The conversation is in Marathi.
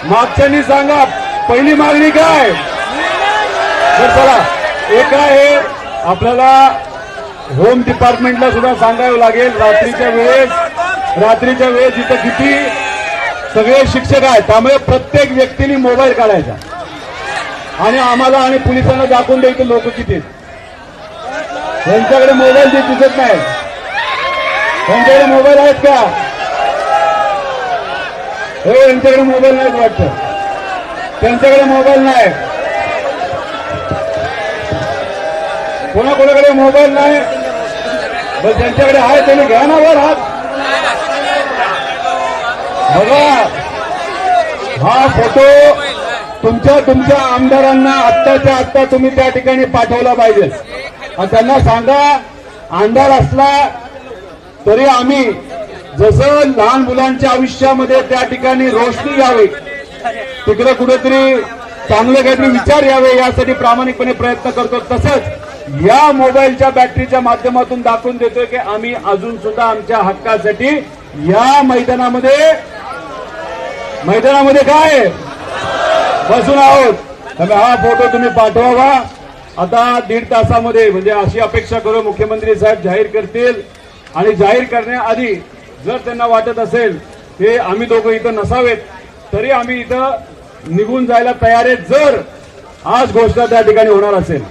मागच्यांनी सांगा पहिली मागणी काय? तर चला एक आहे आपल्याला होम डिपार्टमेंटला सुद्धा सांगावं लागेल रात्रीच्या वेळेस इथं किती सगळे शिक्षक आहेत, त्यामुळे प्रत्येक व्यक्तीने मोबाईल काढायचा आणि आम्हाला आणि पोलिसांना दाखवून द्यायचं लोक किती आहेत. त्यांच्याकडे मोबाईल जे दिसत नाही, त्यांच्याकडे मोबाईल आहेत का? हो, यांच्याकडे मोबाईल नाहीत वाटतं, त्यांच्याकडे मोबाईल नाही. कोणाकोणाकडे मोबाईल नाही, बस त्यांच्याकडे आहे त्यांनी घ्या ना वर हात. बघा हा फोटो तुमच्या आमदारांना आत्ताच्या आत्ता तुम्ही त्या ठिकाणी पाठवला पाहिजे आणि त्यांना सांगा आमदार असला तरी आम्ही जसं लहान मुलांच्या आयुष्यामध्ये त्या ठिकाणी रोशनी यावी, तिकडे कुठेतरी चांगले काहीतरी विचार यावे यासाठी प्रामाणिकपणे प्रयत्न करतो, तसंच या मोबाईलच्या बॅटरीच्या माध्यमातून दाखवून देतोय की आम्ही अजून सुद्धा आमच्या हक्कासाठी या मैदानामध्ये काय बसून आहोत. त्यामुळे हा फोटो तुम्ही पाठवावा. आता 1.5 तासामध्ये म्हणजे अशी अपेक्षा करू मुख्यमंत्री साहेब जाहीर करतील आणि जाहीर करण्याआधी जर त्यांना वाटत असेल की आम्ही दोघं इथं नसावेत तरी आम्ही इथं निघून जायला तयार आहेत, जर आज घोषणा त्या ठिकाणी होणार असेल.